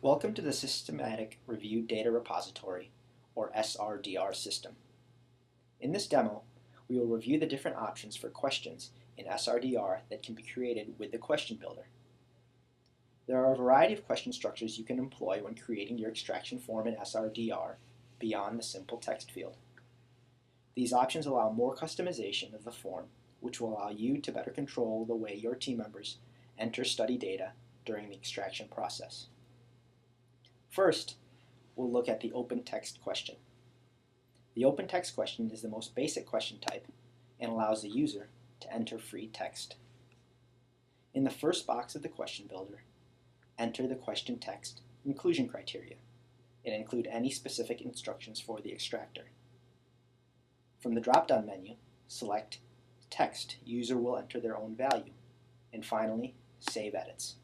Welcome to the Systematic Review Data Repository, or SRDR system. In this demo, we will review the different options for questions in SRDR that can be created with the question builder. There are a variety of question structures you can employ when creating your extraction form in SRDR beyond the simple text field. These options allow more customization of the form, which will allow you to better control the way your team members enter study data during the extraction process. First, we'll look at the open text question. The open text question is the most basic question type and allows the user to enter free text. In the first box of the question builder, enter the question text inclusion criteria and include any specific instructions for the extractor. From the drop-down menu, select Text User will enter their own value, and finally, Save Edits.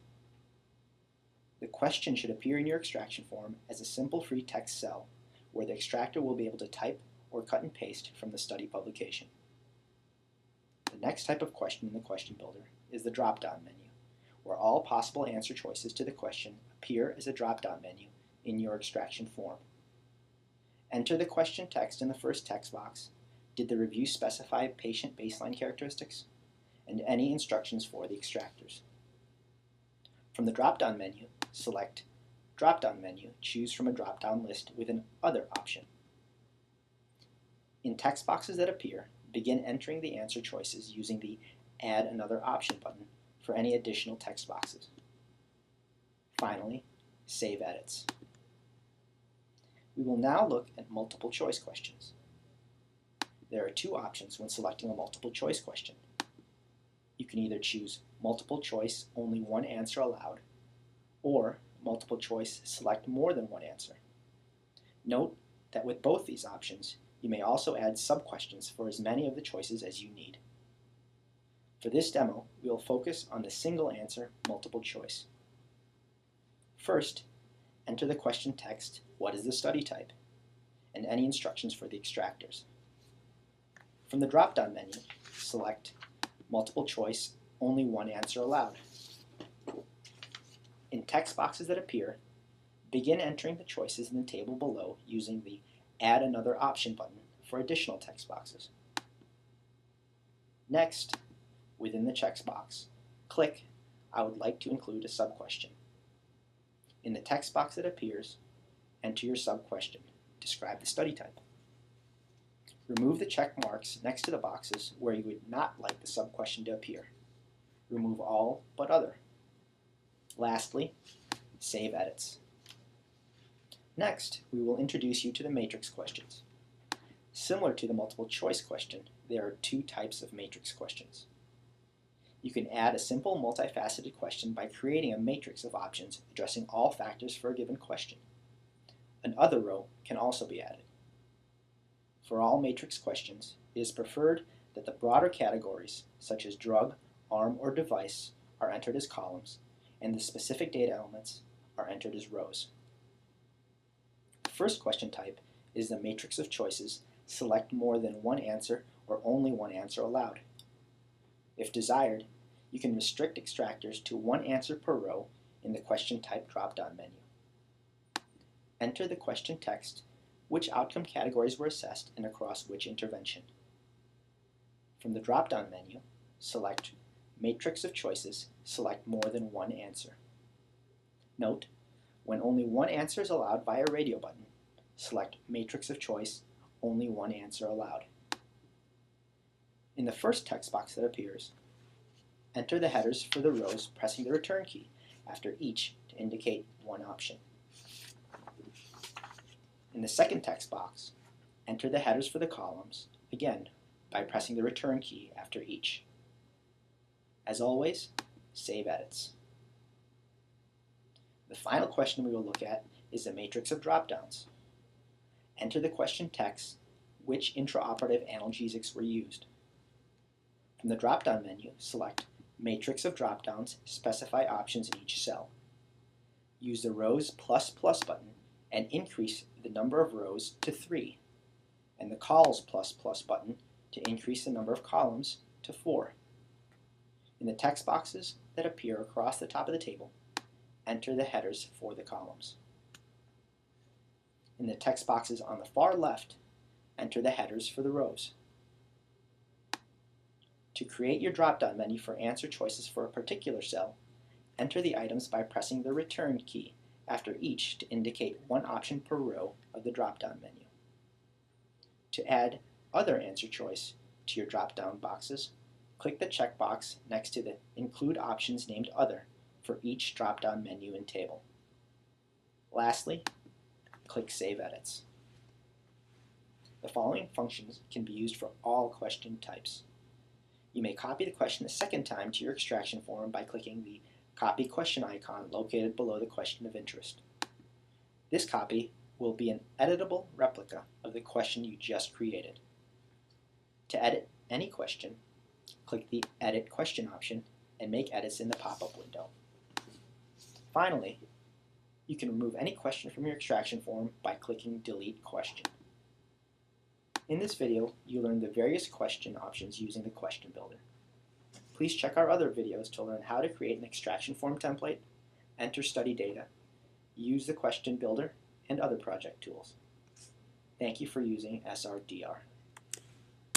The question should appear in your extraction form as a simple free text cell where the extractor will be able to type or cut and paste from the study publication. The next type of question in the question builder is the drop-down menu, where all possible answer choices to the question appear as a drop-down menu in your extraction form. Enter the question text in the first text box. Did the review specify patient baseline characteristics? And any instructions for the extractors. From the drop-down menu, select Drop-down menu, choose from a drop-down list with an Other option. In text boxes that appear, begin entering the answer choices using the Add Another Option button for any additional text boxes. Finally, save edits. We will now look at multiple choice questions. There are two options when selecting a multiple choice question. You can either choose multiple choice, only one answer allowed, or multiple choice, select more than one answer. Note that with both these options, you may also add sub-questions for as many of the choices as you need. For this demo, we will focus on the single answer multiple choice. First, enter the question text, what is the study type, and any instructions for the extractors. From the drop-down menu, select multiple choice, only one answer allowed. In text boxes that appear, begin entering the choices in the table below using the Add Another Option button for additional text boxes. Next, within the checkbox, click I would like to include a sub-question. In the text box that appears, enter your sub-question. Describe the study type. Remove the check marks next to the boxes where you would not like the sub-question to appear. Remove all but other. Lastly, save edits. Next, we will introduce you to the matrix questions. Similar to the multiple choice question, there are two types of matrix questions. You can add a simple multifaceted question by creating a matrix of options addressing all factors for a given question. An other row can also be added. For all matrix questions, it is preferred that the broader categories, such as drug, arm, or device, are entered as columns, and the specific data elements are entered as rows. The first question type is the matrix of choices. Select more than one answer or only one answer allowed. If desired, you can restrict extractors to one answer per row in the question type drop-down menu. Enter the question text, which outcome categories were assessed and across which intervention. From the drop-down menu, select Matrix of Choices, select more than one answer. Note, when only one answer is allowed via radio button, select Matrix of Choice, only one answer allowed. In the first text box that appears, enter the headers for the rows pressing the return key after each to indicate one option. In the second text box, enter the headers for the columns, again, by pressing the return key after each. As always, save edits. The final question we will look at is the matrix of dropdowns. Enter the question text, which intraoperative analgesics were used. From the drop-down menu, select Matrix of Dropdowns, specify options in each cell. Use the rows ++ button and increase the number of rows to 3, and the columns ++ button to increase the number of columns to 4. In the text boxes that appear across the top of the table, enter the headers for the columns. In the text boxes on the far left, enter the headers for the rows. To create your drop-down menu for answer choices for a particular cell, enter the items by pressing the return key after each to indicate one option per row of the drop-down menu. To add other answer choice to your drop-down boxes, click the checkbox next to the Include options named Other for each drop-down menu and table. Lastly, click Save Edits. The following functions can be used for all question types. You may copy the question a second time to your extraction form by clicking the Copy Question icon located below the question of interest. This copy will be an editable replica of the question you just created. To edit any question, click the Edit Question option and make edits in the pop-up window. Finally, you can remove any question from your extraction form by clicking Delete Question. In this video, you learned the various question options using the Question Builder. Please check our other videos to learn how to create an extraction form template, enter study data, use the Question Builder, and other project tools. Thank you for using SRDR.